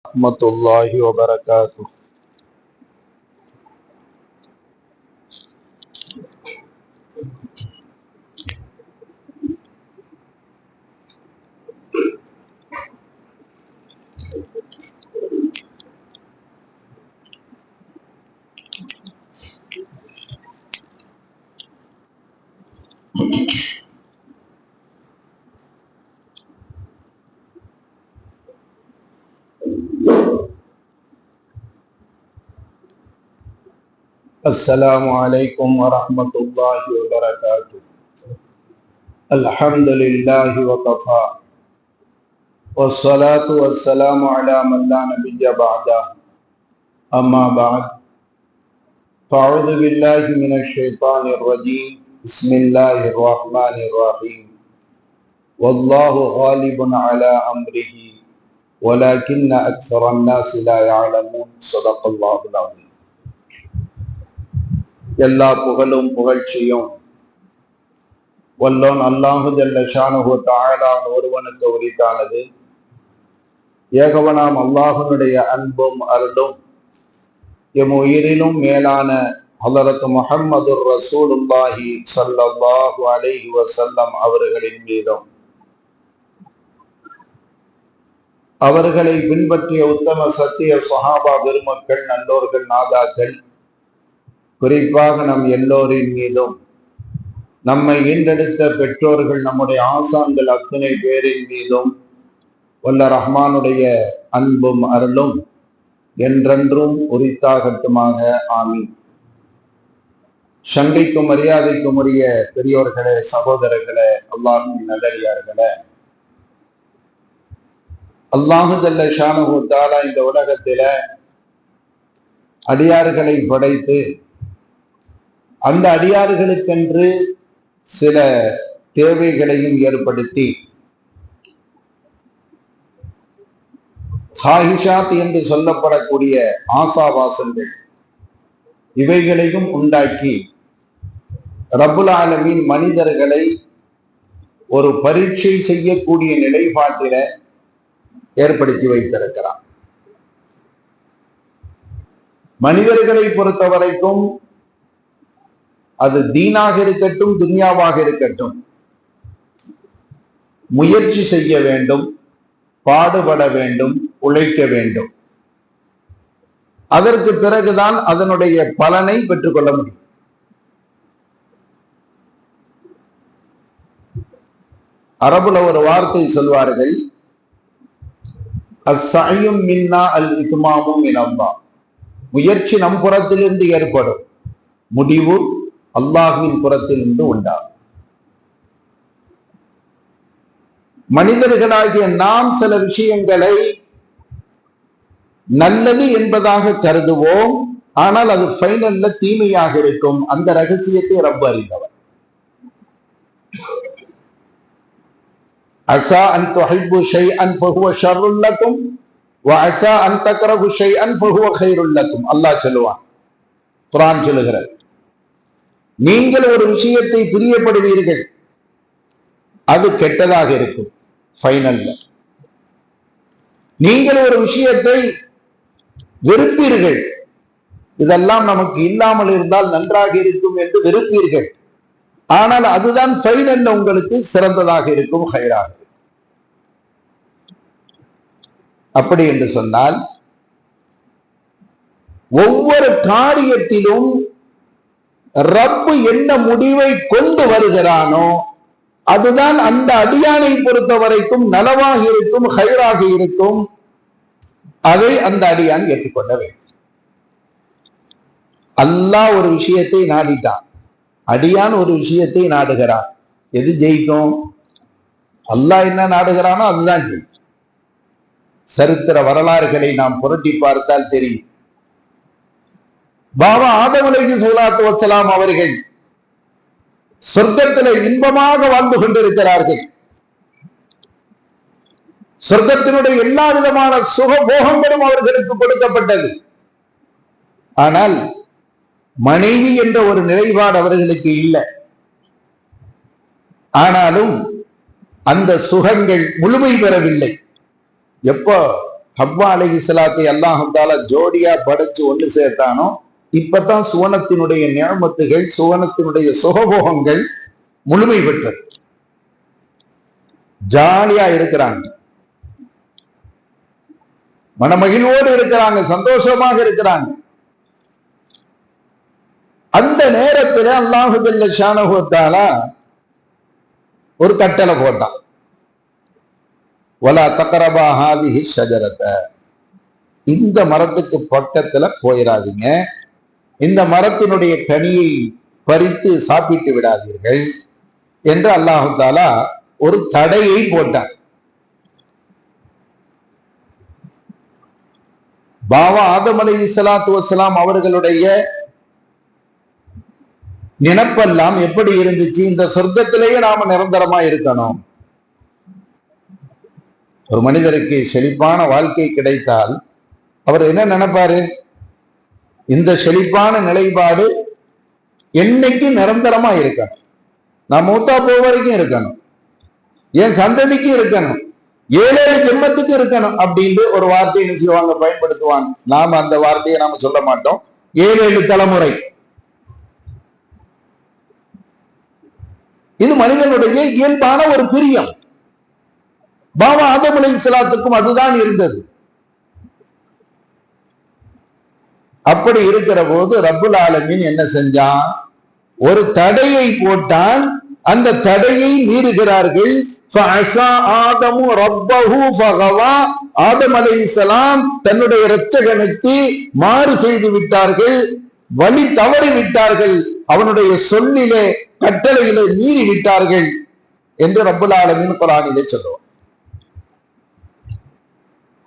ورحمة الله وبركاته. السلام عليكم ورحمة الله وبركاته. الحمد لله وكفى والصلاة والسلام على من لا نبي بعده أما بعد فأعوذ بالله من الشيطان الرجيم بسم الله الرحمن الرحيم والله غالب على أمره ولكن أكثر الناس لا يعلمون صدق الله العظيم. எல்லா புகழும் புகழ்ச்சியும் வல்லோன் அல்லாஹு ஜல்ல ஷானுஹு தஆலா ஒருவனுக்கு உரித்தானது. ஏகவனாம் அல்லாஹுனுடைய அன்பும் அருளும் எம் உயிரிலும் மேலான ஹதரத் முஹம்மதுர் ரசூலுல்லாஹி ஸல்லல்லாஹு அலைஹி வஸல்லம் அவர்களின் மீதும் அவர்களை பின்பற்றிய உத்தம சத்திய ஸஹாபா பெருமக்கள், நல்லோர்கள், நாதாக்கள், குறிப்பாக நம் எல்லோரின் மீதும் நம்மை ஈண்டெடுத்த பெற்றோர்கள், நம்முடைய ஆசான்கள் அத்தனை பேரின் மீதும் வல்ல ரஹ்மானுடைய அன்பும் அருளும் என்றென்றும் உரித்தாகட்டுமாக. ஆமீன். சங்கைக்கும் மரியாதைக்கும் உரிய பெரியோர்களே, சகோதரர்களே, அல்லாஹ்வின் நல்லடியார்களே, அல்லாஹு ஜல்ல ஷானுஹு தஆலா இந்த உலகத்தில அடியார்களை படைத்து அந்த அடியார்களுக்கென்று சில தேவைகளையும் ஏற்படுத்தி ஹாஹிஷாத் என்று சொல்லப்படக்கூடிய ஆசாவாசங்கள் இவைகளையும் உண்டாக்கி ரப்புல் ஆலமீன் மனிதர்களை ஒரு பரீட்சை செய்யக்கூடிய நிலைப்பாட்டில ஏற்படுத்தி வைத்திருக்கிறார். மனிதர்களை பொறுத்தவரைக்கும் அது தீனாக இருக்கட்டும், துன்யாவாக இருக்கட்டும், முயற்சி செய்ய வேண்டும், பாடுபட வேண்டும், உழைக்க வேண்டும். அதற்கு பிறகுதான் அதனுடைய பலனை பெற்றுக்கொள்ள முடியும். அரபுல ஒரு வார்த்தை சொல்வார்கள், அஸ்ஸயும் மின்னா அல் இத்மாமும் மினல்லாஹ். முயற்சி நம் புறத்திலிருந்து ஏற்படும், முடிவு அல்லாஹ்வின் புறத்திலிருந்து உண்டாகும். மனிதர்களாகிய நாம் சில விஷயங்களை நல்லது என்பதாக கருதுவோம், ஆனால் அது ஃபைனல்ல தீமையாக இருக்கும். அந்த ரகசியத்தை ரப்பு அறிந்தவர். அஸா அன் துஹிப்பு ஷைஅன் ஃபஹுவ ஷர்ருல் லக்கும் வ அஸா அன் தக்ரஹு ஷைஅன் ஃபஹுவ கைருல் லக்கும். அல்லாஹ் சொல்லுவான், குர்ஆன் சொல்லுகிறது, நீங்கள் ஒரு விஷயத்தை பிரியப்படுவீர்கள், அது கெட்டதாக இருக்கும் ஃபைனல்ல. நீங்கள் ஒரு விஷயத்தை வெறுப்பீர்கள், இதெல்லாம் நமக்கு இல்லாமல் இருந்தால் நன்றாக இருக்கும் என்று வெறுப்பீர்கள், ஆனால் அதுதான் ஃபைனல்ல உங்களுக்கு சிறந்ததாக இருக்கும், ஹைராக. அப்படி என்று சொன்னால் ஒவ்வொரு காரியத்திலும் ரப்பு என்ன முடிவை கொண்டு வருகிறானோ அதுதான் அந்த அடியானை பொறுத்த வரைக்கும் நலவாக இருக்கும், ஹைராக இருக்கும். அதை அந்த அடியான் ஏற்றுக்கொள்ள வேண்டும். அல்லாஹ் ஒரு விஷயத்தை நாடிட்டான், அடியான் ஒரு விஷயத்தை நாடுகிறான். எது ஜெயிக்கும்? அல்லாஹ் என்ன நாடுகிறானோ அதுதான் ஜெயிக்கும். சரித்திர வரலாறுகளை நாம் புரட்டி பார்த்தால் தெரியும். பாபா ஆதம் அலைஹிஸ்ஸலாத்து வஸ்ஸலாம் அவர்கள் சொர்க்கத்திலே இன்பமாக வாழ்ந்து கொண்டிருக்கிறார்கள். சொர்க்கத்தினுடைய எல்லா விதமான சுகபோகங்களும் அவர்களுக்கு கொடுக்கப்பட்டது. ஆனால் மனைவி என்ற ஒரு நிலைப்பாடு அவர்களுக்கு இல்லை. ஆனாலும் அந்த சுகங்கள் முழுமை பெறவில்லை. எப்போ ஹவ்வா அலைஹிஸ்ஸலாத்தை அல்லாஹ் தஆலா ஜோடியா படைச்சு ஒன்று சேர்த்தானோ இப்பதான் சுவனத்தினுடைய நியமத்துகள், சுவனத்தினுடைய சுகபோகங்கள் முழுமை பெற்றது. ஜாலியா இருக்கிறாங்க, மனமகிழ்வோடு இருக்கிறாங்க, சந்தோஷமாக இருக்கிறாங்க. அந்த நேரத்தில் அல்லாஹு ஜல்ல ஷானஹு வ தஆலா ஒரு கட்டளை போட்டான், வலா தக்ரபா ஹாதிஹி ஷஜரத, இந்த மரத்துக்கு பக்கத்துல போயிடாதீங்க, இந்த மரத்தினுடைய கனியை பறித்து சாப்பிட்டு விடாதீர்கள் என்று அல்லாஹு தஆலா ஒரு தடையை போட்டான். பாவா ஆதம் அலைஹிஸ்ஸலாத்து வஸ்ஸலாம் அவர்களுடைய நினைப்பெல்லாம் எப்படி இருந்துச்சு? இந்த சொர்க்கத்திலேயே நாம நிரந்தரமா இருக்கணும். ஒரு மனிதருக்கு செழிப்பான வாழ்க்கை கிடைத்தால் அவர் என்ன நினைப்பாரு? இந்த செழிப்பான நிலைப்பாடு என்னைக்கு நிரந்தரமா இருக்கணும், நான் மூத்தா போக வரைக்கும் இருக்கணும், என் சந்ததிக்கு இருக்கணும், 7 ஜென்மத்துக்கு இருக்கணும் அப்படின்னு ஒரு வார்த்தையை என்ன செய்வாங்க, பயன்படுத்துவாங்க. நாம அந்த வார்த்தையை நாம சொல்ல மாட்டோம். 7 தலைமுறை. இது மனிதனுடைய இயல்பான ஒரு பிரியம். பாபா ஆதம் அலைஹிஸ்ஸலாத்துக்கும் அதுதான் இருந்தது. அப்படி இருக்கிற போது ரப்புல் ஆலமீன் என்ன செஞ்சான்? ஒரு தடையை போட்டான். அந்த தடையை மீறுகிறார்கள். ஆதம் அலைஹிஸ்ஸலாம் தன்னுடைய இரட்சகனுக்கு மாறு செய்து விட்டார்கள், வழி தவறி விட்டார்கள், அவனுடைய சொல்லிலே கட்டளையிலே மீறி விட்டார்கள் என்று ரப்புல் ஆலமீன் குர்ஆனிலே சொல்லுவார்.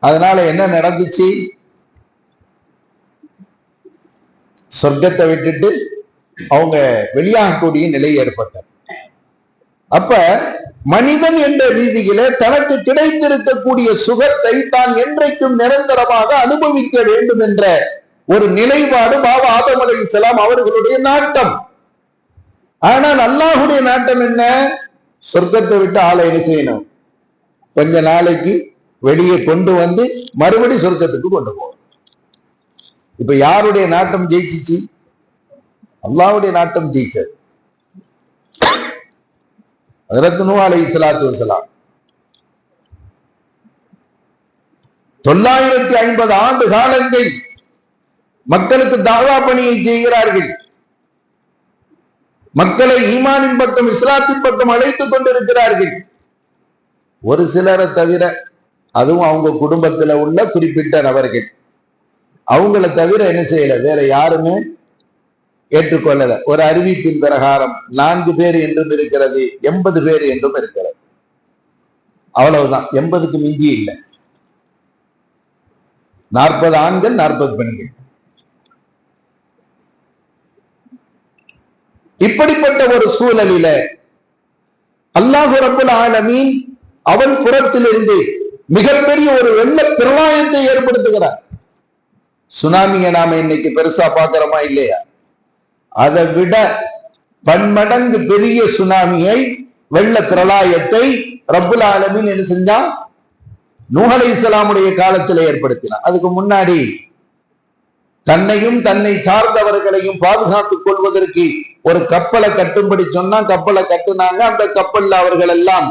அதனால என்ன நடந்துச்சு? சொர்க்கத்தை விட்டுட்டு அவங்க வெளியாகக்கூடிய நிலை ஏற்பட்டது. அப்ப மனிதன் என்ற ரீதியிலே தனக்கு கிடைத்திருக்கக்கூடிய சுகத்தை தான் என்றைக்கும் நிரந்தரமாக அனுபவிக்க வேண்டும் என்ற ஒரு நிலைப்பாடு பாபா ஆதம் அலைஹிஸ்ஸலாம் அவர்களுடைய நாட்டம். ஆனால் அல்லாஹ்வுடைய நாட்டம் என்ன? சொர்க்கத்தை விட்டு ஆளை என்ன செய்யணும்? கொஞ்ச நாளைக்கு வெளியே கொண்டு வந்து மறுபடி சொர்க்கத்துக்கு கொண்டு போகணும். இப்ப யாருடைய நாட்டம் ஜெயிச்சிச்சு? அல்லாஹ்வுடைய நாட்டம் ஜெயிச்சது. ஹஜ்ரத் நூஹ் அலைஹிஸ்ஸலாத்து வஸ்ஸலாம் 950 ஆண்டு காலங்கள் மக்களுக்கு தாவா பணியை செய்கிறார்கள். மக்களை ஈமானின் பக்கம், இஸ்லாத்தின் பக்கம் அழைத்துக் கொண்டிருக்கிறார்கள். ஒரு சிலரை தவிர, அதுவும் அவங்க குடும்பத்துல உள்ள குறிப்பிட்ட நபர்கள், அவங்கள தவிர என்ன செய்யல, வேற யாருமே ஏற்றுக்கொள்ளல. ஒரு அறிவிப்பின் பிரகாரம் 4 பேர் என்றும் இருக்கிறது, 80 பேர் என்றும் இருக்கிறது. அவ்வளவுதான், 80க்கு மிஞ்சி இல்லை. 40 ஆண்கள், 40 பெண்கள். இப்படிப்பட்ட ஒரு சூழலில அல்லாஹ் ரப்புல் ஆலமீன் அவன் புறத்திலிருந்து மிகப்பெரிய ஒரு வெள்ள பிரளயத்தை ஏற்படுத்துகிறார். சுனாமியை நாம இன்னைக்கு பெருசா பார்க்கிறோமா இல்லையா? அதை விட பன்மடங்கு பெரிய சுனாமியை, வெள்ள பிரளயத்தை ரப்புல் ஆலமீன் என்ன செஞ்சான்? நூஹ் அலைஹிஸ்ஸலாமுடைய காலத்தில் ஏற்படுத்தினான். அதுக்கு முன்னாடி தன்னையும் தன்னை சார்ந்தவர்களையும் பாதுகாத்துக் கொள்வதற்கு ஒரு கப்பலை கட்டும்படி சொன்னா கப்பலை கட்டுனாங்க. அந்த கப்பல்ல அவர்கள் எல்லாம்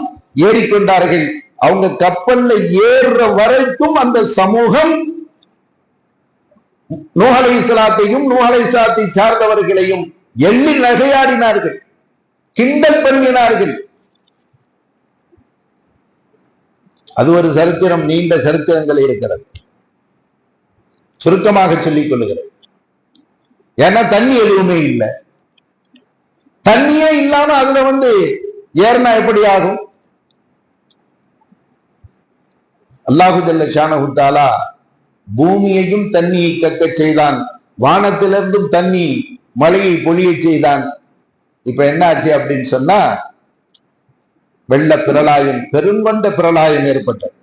ஏறிக்கொண்டார்கள். அவங்க கப்பல்ல ஏறுற வரைக்கும் அந்த சமூகம் நூஹ் அலைஹிஸ்ஸலாத்தையும் நூஹ் அலைஹிஸ்ஸலாத்தை சார்ந்தவர்களையும் எள்ளி நகையாடினார்கள், கிண்டல் பண்ணினார்கள். அது ஒரு சரித்திரம், நீண்ட சரித்திரங்கள் இருக்கிறது. சுருக்கமாக சொல்லிக் கொள்ளுகிறேன். ஏன்னா தண்ணி எதுவுமே இல்லை. தண்ணியே இல்லாம அதுல ஏறினா எப்படி ஆகும்? அல்லாஹு ஜல்ல ஷானஹு தஆலா பூமியையும் தண்ணியை கக்க செய்தான், வானத்திலிருந்தும் தண்ணி மழையை பொழிய செய்தான். இப்ப என்ன ஆச்சு அப்படின்னு சொன்னா, வெள்ள பிரளயம், பெருங்கொண்ட பிரளயம் ஏற்பட்டது.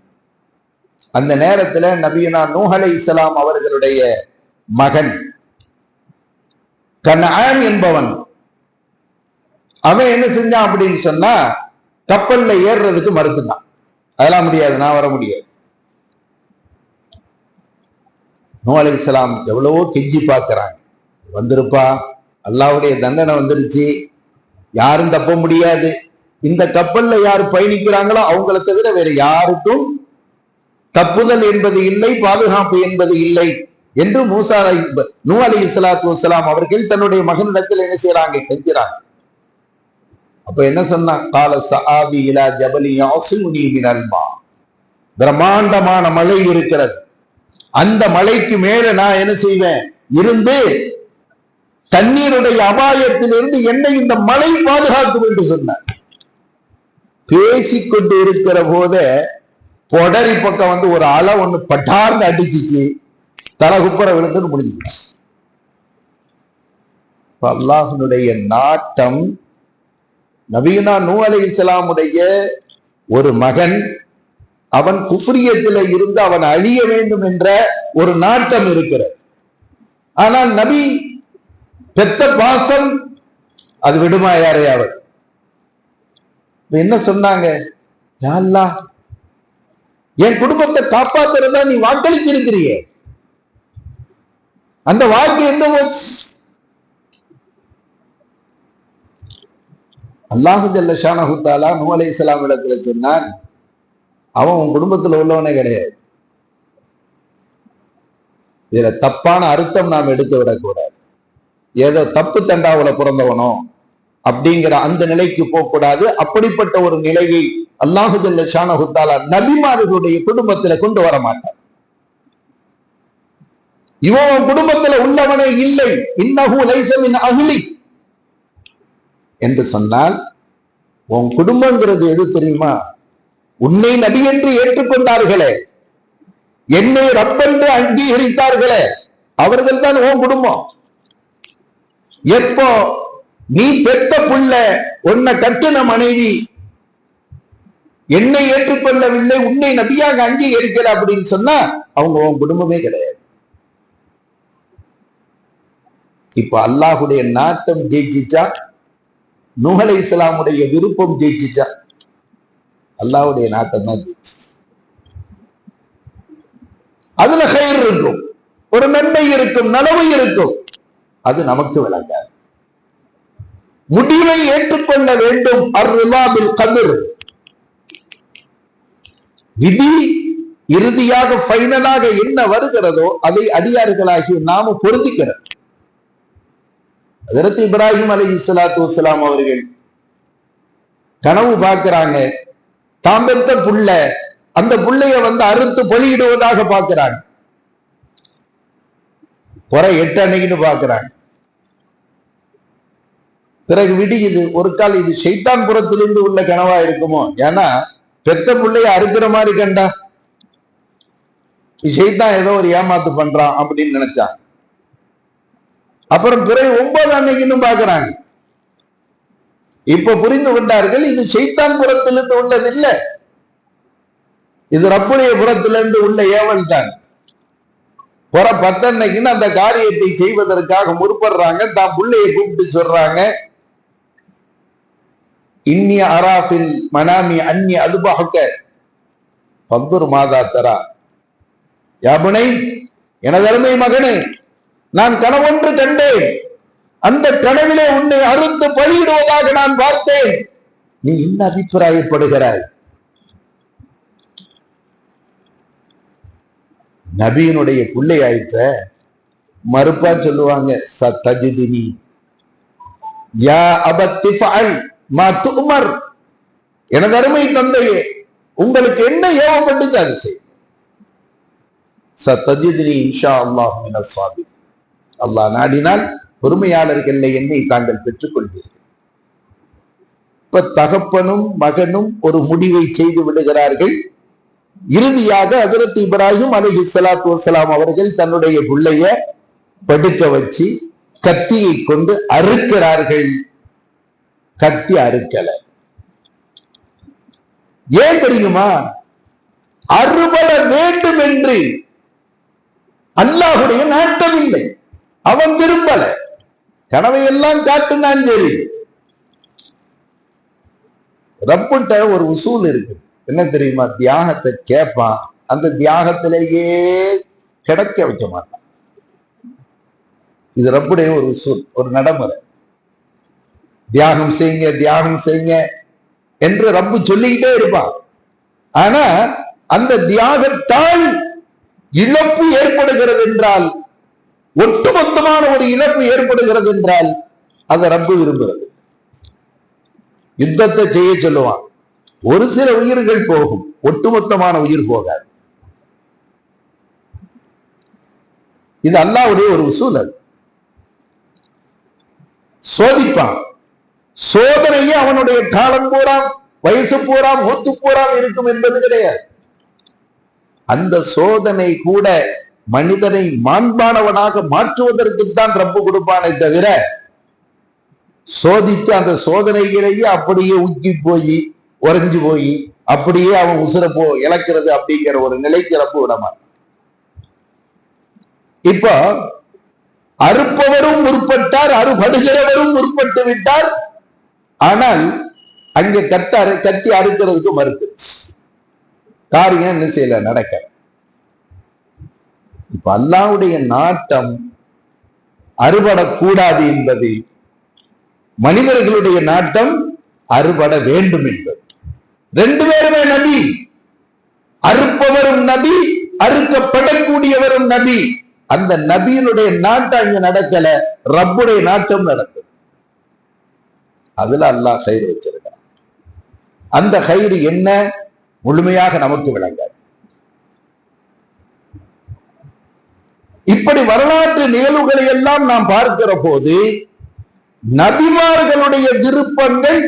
அந்த நேரத்துல நபியுனா நூஹ் அலைஹிஸ்ஸலாம் அவர்களுடைய மகன் கன்ஆன் என்பவன், அவன் என்ன செஞ்சான் அப்படின்னு சொன்னா, கப்பல்ல ஏறுறதுக்கு மறுத்துட்டான். அதெல்லாம் முடியாது, நான் வர முடியாது. நூஹ் அலைஹிஸ்ஸலாம் எவ்வளவோ கெஞ்சி பார்க்கிறாங்க, வந்துருப்பா, அல்லாஹ்வுடைய தண்டனை வந்துருச்சு, யாரும் தப்ப முடியாது, இந்த கப்பல்ல யார் பயணிக்கிறாங்களோ அவங்கள தவிர வேற யாருக்கும் தப்புதல் என்பது இல்லை, பாதுகாப்பு என்பது இல்லை என்று நூஹ் அலைஹிஸ்ஸலாத்து வஸ்ஸலாம் அவர்கள் தன்னுடைய மகனிடத்தில் என்ன செய்யறாங்க, கெஞ்சுறாங்க. அப்ப என்ன சொன்னா, கால சஆபி இலா ஜபலி யஸிமுனி மினல் மா, பிரம்மாண்டமான மலை இருக்கிறது, அந்த மலைக்கு மேல நான் என்ன செய்வேன், இருந்து தண்ணீருடைய அபாயத்திலிருந்து என்னை இந்த மலை பாதுகாக்கும் என்று சொன்னார். பேசிக்கொண்டு இருக்கிற போத பொடரி பக்கம் வந்து ஒரு அலை ஒண்ணு பட்டார்ந்து அடிச்சிச்சு, தலகுப்புற விழுந்துன்னு முடிஞ்சிச்சு. அல்லாஹ்வுடைய நாட்டம், நபியுனா நூஹ் அலைஹிஸ்ஸலாமுடைய ஒரு மகன், அவன் குஃப்ரியத்தில இருந்து அவன் அழிய வேண்டும் என்ற ஒரு நாட்டம் இருக்கிறது. ஆனால் நபி பெத்த பாசம் அது விடுமா யாரையாவது? என்ன சொன்னாங்க, யா அல்லாஹ், என் குடும்பத்தை காப்பாத்துறதா நீ வாக்களிச்சிருக்கிறிய, அந்த வாக்கு எங்க போச்சு? அல்லாஹு ஜல்ல ஷானஹு தஆலா நூஹ் அலைஹிஸ்ஸலாம் இடத்துல சொன்னான், அவன் உன் குடும்பத்துல உள்ளவனே கிடையாது. இதுல தப்பான அர்த்தம் நாம் எடுக்க விடக்கூடாது. ஏதோ தப்பு தண்டாவுல பிறந்தவனோ அப்படிங்கிற அந்த நிலைக்கு போகக்கூடாது. அப்படிப்பட்ட ஒரு நிலையை அல்லாஹு ஜல்ல ஷானஹு தஆலா நபிமார்களுடைய குடும்பத்துல கொண்டு வர மாட்டார். இவன் குடும்பத்துல உள்ளவனே இல்லை, இன்னஹு லைஸ மின் அஹ்லி என்று சொன்னால், உன் குடும்பங்கிறது எது தெரியுமா? உன்னை நபி என்று ஏற்றுக்கொண்டார்களே, என்னை ரப்பென்று அங்கீகரித்தார்களே, அவர்கள் தான் உன் குடும்பம். எப்போ நீ பெத்த புள்ள, உன்னை கட்டின மனைவி என்னை ஏற்றுக்கொள்ளவில்லை, உன்னை நபியாக அங்கீகரிக்கல அப்படின்னு சொன்னா அவங்க உன் குடும்பமே கிடையாது. இப்ப அல்லாஹுடைய நாட்டம் ஜெயிச்சிச்சா, நூஹ் அலைஹிஸ்ஸலாமுடைய விருப்பம் ஜெயிச்சிச்சா? அல்லாஹ்வுடைய நாட்டம் தான் ஜெயிச்சு. அதுல கயிறு இருக்கும், ஒரு நன்மை இருக்கும், நலவு இருக்கும், அது நமக்கு விளங்காது. முடிவை ஏற்றுக்கொள்ள வேண்டும். அர்ரிலா பில் கத்ர், விதி இறுதியாக ஃபைனலாக என்ன வருகிறதோ அதை அடியார்களாகி நாம பொருந்திக்கிறோம். ஹஜ்ரத் இப்ராஹிம் அலைஹிஸ்ஸலாத்து வஸ்ஸலாம் அவர்கள் கனவு பார்க்கிறாங்க, தாம் பெத்த புள்ள, அந்த புள்ளைய வந்து அறுத்து பலியிடுவதாக பார்க்கிறாங்க. குறை 8 அன்னைக்குன்னு பார்க்கிறாங்க. பிறகு விடியுது. ஒரு கால் இது ஷைத்தான் புறத்திலிருந்து உள்ள கனவா இருக்குமோ, ஏன்னா பெத்த பிள்ளைய அறுக்கிற மாதிரி கண்டா ஷைத்தான் ஏதோ ஒரு ஏமாத்து பண்றான் அப்படின்னு நினைச்சாங்க. அப்புறம் பிறகு 9 அன்னைக்குன்னு பார்க்கிறாங்க. இப்ப புரிந்து கொண்டார்கள், இது ஷைத்தான் புறத்திலிருந்து உள்ளது இல்லை, இது ரப்புடைய புறத்திலிருந்து உள்ள ஏவல் தான். புற 10 அன்னைக்குன்னு அந்த காரியத்தை செய்வதற்காக முற்படுறாங்க. தான் பிள்ளையை கூப்பிட்டு சொல்றாங்க, இன்னி அராஃபில் மனாமி அன்னி அதுபஹுக ஃபன்துர் மாதா தரா. யா புனை, எனது அருமை மகனே, நான் கனவொன்று கண்டேன், அந்த கனவிலே உன்னை அறுத்து பலியிடுவதாக நான் பார்த்தேன், நீ என்ன அபிப்பிராயப்படுகிறாய்? நபியினுடைய பிள்ளை ஆயிற்ற மறுப்பா சொல்லுவாங்க, சத்தஜிதினி யா அபத்தி ஃபஅல் மா துஅமர், எனது அருமை தந்தையே, உங்களுக்கு என்ன ஏவப்பட்டுச்சு அது செய். சத்தஜிதினி இன்ஷா அல்லாஹ் மினஸ் ஸாபிரீன், அல்லாஹ் நாடினால் பொறுமையாளர்களை என்னை தாங்கள் பெற்றுக் கொள்வீர்கள். இப்ப தகப்பனும் மகனும் ஒரு முடிவை செய்து விடுகிறார்கள். இறுதியாக ஹஜ்ரத் இப்ராஹிம் அலைஹிஸ்ஸலாத்து வஸ்ஸலாம் அவர்கள் தன்னுடைய பிள்ளைய படுக்க வச்சு கத்தியை கொண்டு அறுக்கிறார்கள். கத்தி அறுக்கல. ஏன் தெரியுமா? அறுபட வேண்டும் என்று அல்லாஹுடைய நாட்டம் இல்லை, அவன் விரும்பல. கனவையெல்லாம் காட்டுனான் சரி. ரப்புட்ட ஒரு உசூல் இருக்கு, என்ன தெரியுமா? தியாகத்தை கேட்பான், அந்த தியாகத்திலேயே கிடைக்க வைக்க மாட்டான். இது ரப்புடைய ஒரு சொல், ஒரு நடைமுறை. தியாகம் செய்யுங்க, தியாகம் செய்யுங்க என்று ரப்பு சொல்லிக்கிட்டே இருப்பான். ஆனா அந்த தியாகத்தால் இழப்பு ஏற்படுகிறது என்றால், ஒட்டுமொத்தமான ஒரு இழப்பு ஏற்படுகிறது என்றால் அதை ரப்பு விரும்புகிறது. யுத்தத்தை செய்ய சொல்லுவான், ஒரு சில உயிர்கள் போகும், ஒட்டுமொத்தமான உயிர் போகாது. இது அல்லாஹ்வுடைய ஒரு உசூல். சோதிப்பான். சோதனையே அவனுடைய காலம் பூரா, வயசு பூரா, மூத்து பூரா இருக்கும் என்பது கிடையாது. அந்த சோதனை கூட மனிதனை மாண்பானவனாக மாற்றுவதற்குத்தான் ரப்பு கொடுப்பானே தவிர, சோதித்து அந்த சோதனைகளையே அப்படியே உக்கி போய் உறைஞ்சு போய் அப்படியே அவன் உசுர இழக்கிறது அப்படிங்கிற ஒரு நிலைக்கு ரப்பு விடமாட்டான். இப்போ அறுப்பவரும் முற்பட்டார், அறுபடுகிறவரும் முற்பட்டு விட்டார். ஆனால் அங்கே கத்தி அறுக்கிறதுக்கு மறுத்துருச்சு. காரியம் என்ன செய்யல, நடக்க. இப்ப அல்லாஹ்வுடைய நாட்டம் அறுபடக்கூடாது என்பது, மனிதர்களுடைய நாட்டம் அறுபட வேண்டும் என்பது. ரெண்டு பேருமே நபி. அறுப்பவரும் நபி, அறுக்கப்படக்கூடியவரும் நபி. அந்த நபியினுடைய நாட்டம் அங்க நடக்கல, ரப்புடைய நாட்டம் நடக்குது. அதுல அல்லாஹ் கயிறு வச்சிருக்கான். அந்த கயிறு என்ன முழுமையாக நமக்கு விளங்காது. இப்படி வரலாற்று நிகழ்வுகளை எல்லாம் நாம் பார்க்கிற போது, நபிமார்களுடைய விருப்பங்கள்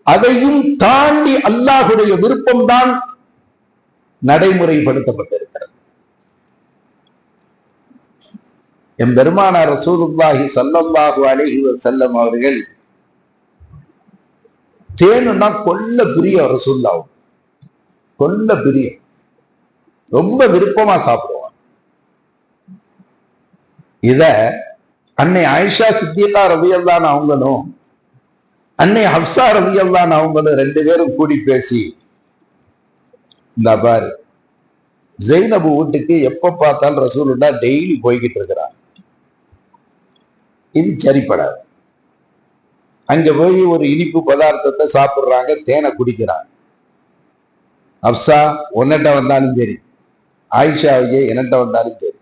அதையும் தாண்டி அல்லாஹுடைய விருப்பம்தான் நடைமுறைப்படுத்தப்பட்டிருக்கிறது. எம் பெருமானார் ரசூலுல்லாஹி ஸல்லல்லாஹு அலைஹி வஸல்லம் அவர்கள் தேனுன்னா கொல்ல பிரியம். ரசூலுல்லாஹ் கொல்ல பிரியம், ரொம்ப விருப்பமா சாப்பிடுவாங்க. இத அன்னை ஆயிஷா சித்திகா ரலியல்லாஹு அன்ஹா அவங்களும் அன்னை ஹப்ஸா ரலியல்லாஹு அன்ஹா அவங்களும் ரெண்டு பேரும் கூடி பேசி, இந்த பாரு, ஜெய்னபு வீட்டுக்கு எப்ப பார்த்தாலும் ரசூலுல்லாஹ் டெய்லி போய்கிட்டு இருக்கிறார், இது சரிப்படாது. அங்க போய் ஒரு இனிப்பு பதார்த்தத்தை சாப்பிடுறாங்க, தேனை குடிக்கிறாங்க. ஹப்ஸா உன்னிட்ட வந்தாலும் சரி, ஆயிஷாவையே என்னட்ட வந்தாலும் சரி,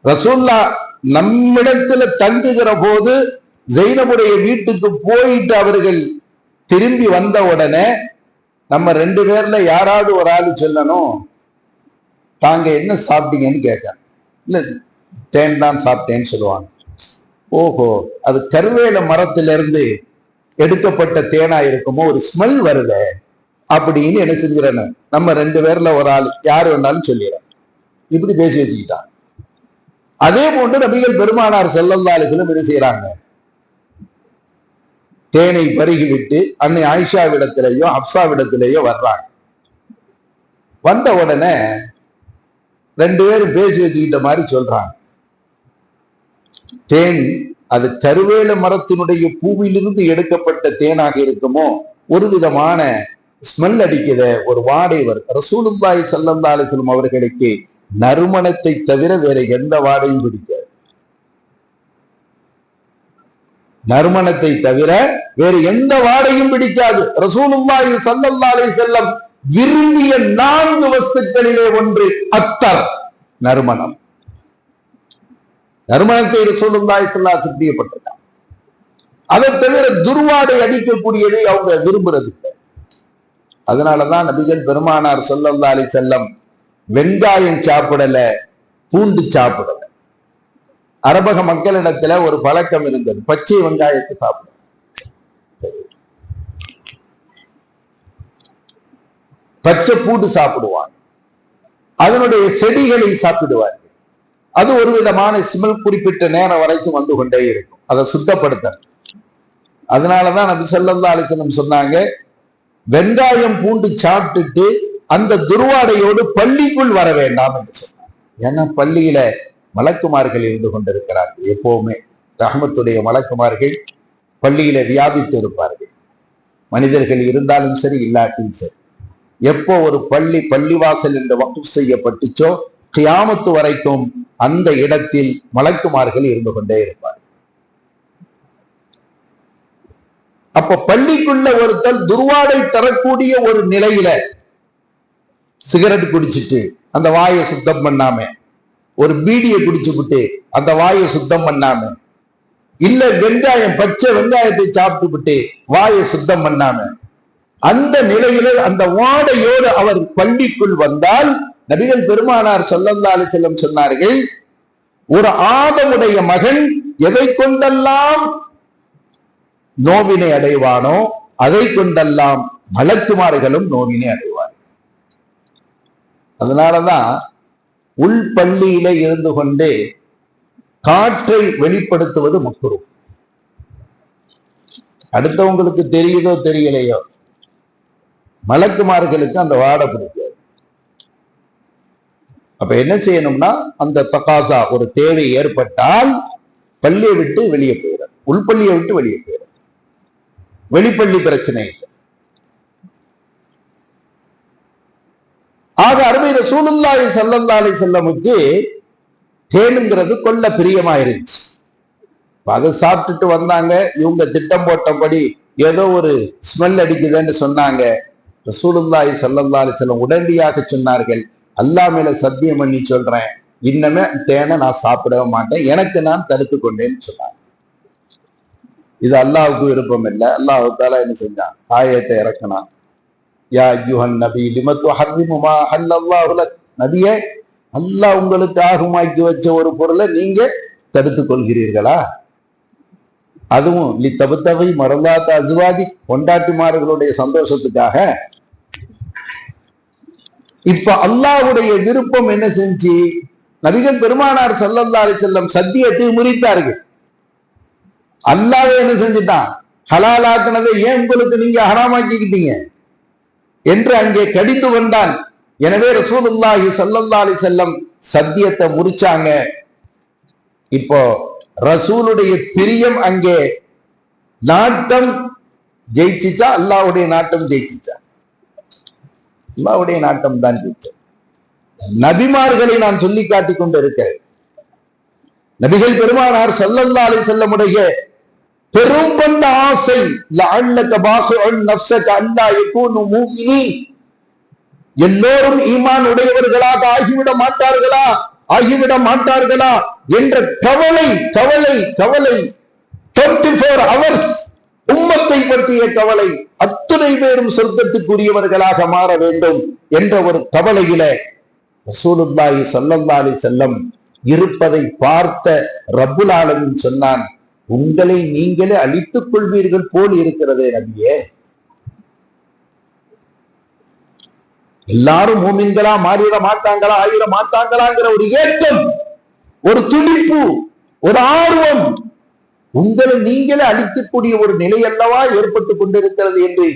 ரசூலுல்லாஹ் நம்மிடத்துல தங்குகிற போது ஜெய்னபுடைய வீட்டுக்கு போயிட்டு அவர்கள் திரும்பி வந்த உடனே நம்ம ரெண்டு பேர்ல யாராவது ஒரு ஆளு சொல்லணும், தாங்க என்ன சாப்பிட்டீங்கன்னு கேட்க. இல்ல தேன் தான் சாப்பிட்டேன்னு சொல்லுவாங்க. ஓஹோ, அது கருவேல மரத்திலிருந்து எடுக்கப்பட்ட தேனா இருக்குமோ, ஒரு ஸ்மெல் வருது அப்படின்னு என்ன செஞ்சிடன்னு நம்ம ரெண்டு பேர்ல ஒரு ஆள் யாரு வேணாலும் சொல்லிடுறோம். இப்படி பேசி வச்சுக்கிட்டான். அதே போன்று நபிகள் பெருமானார் ஸல்லல்லாஹு அலைஹி வஸல்லம் என்ன செய்யறாங்க, தேனை பருகி விட்டு அன்னை ஆயிஷாவிடத்திலேயோ ஹப்ஸாவிடத்திலேயோ வர்றாங்க. வந்த உடனே ரெண்டு பேரும் பேசி வச்சுக்கிட்ட மாதிரி சொல்றாங்க, தேன் அது கருவேல மரத்தினுடைய பூவிலிருந்து எடுக்கப்பட்ட தேனாக இருக்குமோ, ஒரு விதமான ஸ்மெல் அடிக்குத, ஒரு வாடை வருது. ரசூலுல்லாஹி ஸல்லல்லாஹு அலைஹி வஸல்லம் அவர்களுக்கு நறுமணத்தை தவிர வேற எந்த வாடையும் பிடிக்காது. நறுமணத்தை தவிர வேறு எந்த வாடையும் பிடிக்காது. ரசூலுல்லாஹி ஸல்லல்லாஹு அலைஹி வஸல்லம் விரும்பிய 4 வஸ்துக்களிலே ஒன்று அத்தர், நறுமணம். நறுமணத்தை ரசூலுல்லாஹி ஸல்லல்லாஹு அலைஹி வஸல்லம் பிரியப்பட்டிருக்காங்க. அதை தவிர துர்வாடை அடிக்கக்கூடியதை அவங்க விரும்புறது இல்லை. அதனாலதான் நபிகள் பெருமானார் ஸல்லல்லாஹு அலைஹி வஸல்லம் வெங்காயம் சாப்பிடல, பூண்டு சாப்பிடல. அரபக மக்களிடத்துல ஒரு பழக்கம் இருந்தது, பச்சை வெங்காயத்தை சாப்பிட. பச்சை பூண்டு சாப்பிடுவாங்க, அதனுடைய செடிகளை சாப்பிடுவார்கள். அது ஒரு விதமான ஸ்மெல் குறிப்பிட்ட நேரம் வரைக்கும் வந்து கொண்டே இருக்கும், அதை சுத்தப்படுத்த. அதனாலதான் நபி ஸல்லல்லாஹு அலைஹி வஸல்லம் சொன்னாங்க, வெங்காயம் பூண்டு சாப்பிட்டுட்டு அந்த துர்வாடையோடு பள்ளிக்குள் வர வேண்டாம் என்று சொன்னார். ஏன்னா பள்ளியில மலக்குமார்கள் இருந்து கொண்டிருக்கிறார்கள். எப்பவுமே ரஹ்மத்துடைய மலக்குமார்கள் பள்ளியில வியாபித்து இருப்பார்கள். மனிதர்கள் இருந்தாலும் சரி, இல்லாட்டியும் சரி. எப்போ ஒரு பள்ளிவாசல் என்று வக்ஃப் செய்யப்பட்டுச்சோ, கியாமத்து வரைக்கும் அந்த இடத்தில் மலக்குமார்கள் இருந்து கொண்டே இருப்பார். அப்ப பள்ளிக்குள்ள ஒருத்தர் துர்வாடை தரக்கூடிய ஒரு நிலையில சிகரெட் குடிச்சிட்டு அந்த வாயை சுத்தம் பண்ணாம, ஒரு பீடியை குடிச்சுவிட்டு அந்த வாயை சுத்தம் பண்ணாம, இல்ல வெங்காயம் பச்சை வெங்காயத்தை சாப்பிட்டு விட்டு வாயை சுத்தம் பண்ணாம, அந்த நிலையில அந்த வாடையோடு அவர் பள்ளிக்குள் வந்தால் நபிகள் பெருமானார் ஸல்லல்லாஹு அலைஹி வஸல்லம் சொன்னார்கள், ஒரு ஆதமுடைய மகன் எதை கொண்டெல்லாம் நோவினை அடைவானோ அதை கொண்டெல்லாம் மலக்குமார்களும் நோவினை அடைவார். அதனாலதான் உள் பள்ளியில இருந்து கொண்டே காற்றை வெளிப்படுத்துவது மக்ரூஹ். அடுத்தவங்களுக்கு தெரியுதோ தெரியலையோ, மலக்குமார்களுக்கு அந்த வாடை பிடிக்காது. அப்ப என்ன செய்யணும்னா, அந்த தகாசா ஒரு தேவை ஏற்பட்டால் பள்ளியை விட்டு வெளியே போயிடும், உள்பள்ளியை விட்டு வெளியே போயிடும். வெளிப்பள்ளி பிரச்சனை இல்லை. ஆக அருமை ரசூலுல்லாஹி ஸல்லல்லாஹு அலைஹி வஸல்லமுக்கு தேனுங்கிறது கொள்ள பிரியமாயிருச்சு. அதை சாப்பிட்டுட்டு வந்தாங்க. இவங்க திட்டம் போட்டபடி ஏதோ ஒரு ஸ்மெல் அடிக்குதுன்னு சொன்னாங்க. ரசூலுல்லாஹி ஸல்லல்லாஹு அலைஹி வஸல்லம் உடனடியாக சொன்னார்கள், அல்லாஹ் மேல சத்தியம் பண்ணி சொல்றேன், இன்னமே தேனை நான் சாப்பிடவே மாட்டேன், எனக்கு நான் தடுத்து கொண்டேன்னு சொன்னாங்க. இது அல்லாஹ்வுக்கு விருப்பம் இல்லை. அல்லாஹ் தஆலா என்ன செஞ்சான், ஆயத்தை இறக்கினான். யா அய்யுஹன் நபி லிம துஹர்ரிமு மா ஹல்லல்லாஹு லக். நபியே, அல்லாஹ் உங்களுக்கு ஆகுமாக்கி வச்ச ஒரு பொருளை நீங்க தடுத்துக் கொள்கிறீர்களா? அதுவும் லித்தபுத்தகை மரல்லாத்த அஸ்வாதி, கொண்டாட்டிமார்களுடைய சந்தோஷத்துக்காக. இப்ப அல்லாஹ்வுடைய விருப்பம் என்ன செஞ்சு, நபிகள் பெருமானார் ஸல்லல்லாஹு அலைஹி வஸல்லம் சத்தியத்தை முறித்தார்கள். அல்லாஹ் என்ன செஞ்சுட்டான், ஹலாலாக்குனதை ஏன் உங்களுக்கு நீங்க ஹராமாக்கிக்கிட்டீங்க என்று அங்கே கடிந்து கொண்டான். எனவே ரசூலுல்லாஹி ஸல்லல்லாஹு அலைஹி வஸல்லம் சத்தியத்தை முறிச்சாங்க. இப்போ ரசூலுடைய பிரியம் அங்கே நாட்டம் ஜெயிச்சிச்சா, அல்லாஹ்வுடைய நாட்டம் ஜெயிச்சிச்சா? அல்லாஹ்வுடைய நாட்டம் தான் ஜெயிச்சது. நபிமார்களை நான் சொல்லி காட்டிக் கொண்டு இருக்கிறேன். நபிகள் பெருமானார் ஸல்லல்லாஹு அலைஹி வஸல்லமுடைய பெரும் கொண்ட ஆசை, லஅல்லக பாகிஉன் நஃப்ஸக அல்லா யகூனு முஃமினீன், எல்லோரும் ஈமான் உடையவர்களாக ஆகிவிட மாட்டார்களா என்ற கவலை கவலை கவலை 24 hours உம்மத்தை பற்றிய கவலை. அத்துணை பேரும் சொர்க்கத்துக்குரியவர்களாக மாற வேண்டும் என்ற ஒரு கவலையில ரசூலுல்லாஹி ஸல்லல்லாஹு அலைஹி வஸல்லம் இருப்பதை பார்த்த ரப்புல் ஆலமீன் சொன்னான், உங்களை நீங்களே அழித்துக் கொள்வீர்கள் போல் இருக்கிறதே நபியே. எல்லாரும் மூமின்களா மாறிட மாட்டாங்களா, ஆயிர மாட்டாங்களாங்கிற ஒரு ஏக்கம், ஒரு துடிப்பு, ஒரு ஆர்வம் உங்களை நீங்களே அழிக்கக்கூடிய ஒரு நிலை அல்லவா ஏற்பட்டு கொண்டிருக்கிறது என்று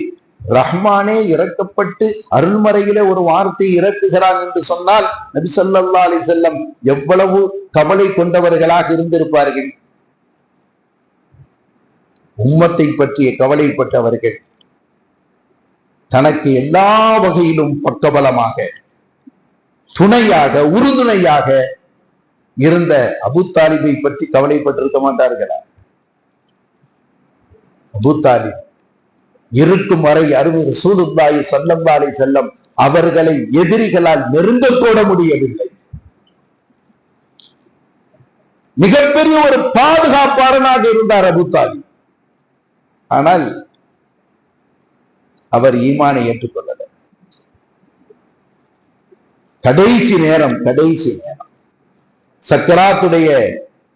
ரஹ்மானே இறக்கப்பட்டு அருள்மறையிலே ஒரு வார்த்தை இறக்குகிறான் என்று சொன்னால் நபி ஸல்லல்லாஹு அலைஹி வஸல்லம் எவ்வளவு கவலை கொண்டவர்களாக இருந்திருப்பார்கள். உம்மத்தை பற்றிய கவலைப்பட்டவர்கள். தனக்கு எல்லா வகையிலும் பக்கபலமாக துணையாக உறுதுணையாக இருந்த அபூ தாலிபை பற்றி கவலைப்பட்டிருக்க மாட்டார்களா? அபூ தாலிப் இருக்கும் வரை அருமை ரசூலுல்லாஹி ஸல்லல்லாஹு அலைஹி வஸல்லம் அவர்களை எதிரிகளால் நெருங்க கூட முடியவில்லை. மிகப்பெரிய ஒரு பாதுகாப்பாளனாக இருந்தார் அபூ தாலிப். ஆனால் அவர் ஈமானை ஏற்றுக்கொள்ளல. கடைசி நேரம் சக்கராத்துடைய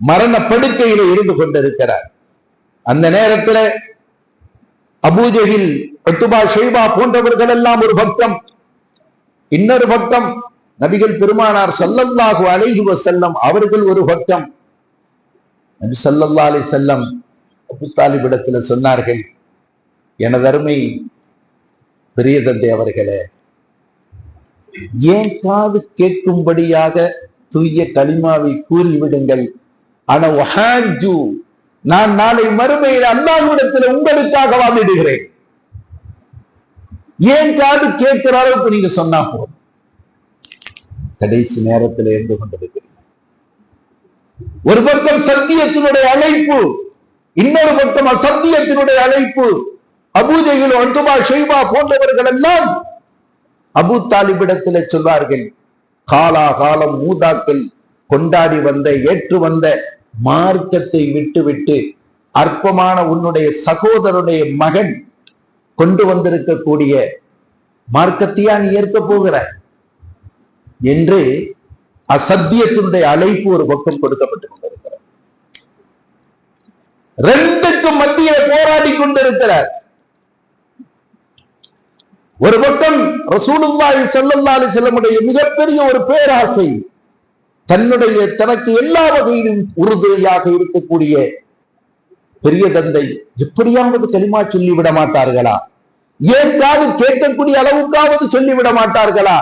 மரண படுக்கையில இருந்து கொண்டிருக்கிறார். அந்த நேரத்தில் அபூஜஹில், உத்பா, ஷைபா போன்றவர்கள் எல்லாம் ஒரு பக்கம், இன்னொரு பக்கம் நபிகள் பெருமானார் ஸல்லல்லாஹு அலைஹி வஸல்லம் அவர்கள் ஒரு பக்கம். நபி ஸல்லல்லாஹு அலைஹி வஸல்லம் அபூ தாலிப் இடத்துல சொன்னார்கள், எனது அருமை பெரிய தந்தை அவர்களே, ஏன் காது கேட்கும்படியாக தூய கலிமாவை கூறிவிடுங்கள். நான் நாளை மறுமையில் அல்லாஹ்விடத்தில் உங்களுக்காக வாதிடுகிறேன். ஏன் காது கேட்கிற அளவுக்கு நீங்க சொன்னா போதும். கடைசி நேரத்தில் இருந்து கொண்டிருக்கிறேன். ஒரு பக்கம் சத்தியத்தினுடைய அழைப்பு, இன்னொரு பக்கம் அசத்தியத்தினுடைய அழைப்பு. அபூஜஹில், உத்பா, ஷைபா போன்றவர்கள் எல்லாம் அபூ தாலிபிடத்தில் சொல்வார்கள், காலாகாலம் மூதாக்கள் கொண்டாடி வந்த, ஏற்று வந்த மார்க்கத்தை விட்டு அற்பமான உன்னுடைய சகோதரனுடைய மகன் கொண்டு வந்திருக்கக்கூடிய மார்க்கத்தையா நீ ஏற்க போகிற என்று அசத்தியத்தினுடைய அழைப்பு ஒரு பக்கம் கொடுக்கப்பட்டுக் கொண்டிருக்கிறார். ரெண்டுக்கும் மத்திய போராடி கொண்டிருக்கிறார். ஒரு பக்கம் ரசூலுல்லாஹி ஸல்லல்லாஹு அலைஹி வஸல்லம் மிகப்பெரிய ஒரு பேராசை, தனக்கு எல்லா வகையிலும் உறுதுணையாக இருக்கக்கூடிய பெரிய தந்தை எப்படியாவது கலிமா சொல்லிவிட மாட்டார்களா, ஏற்காவது கேட்கக்கூடிய அளவுக்காவது சொல்லிவிட மாட்டார்களா,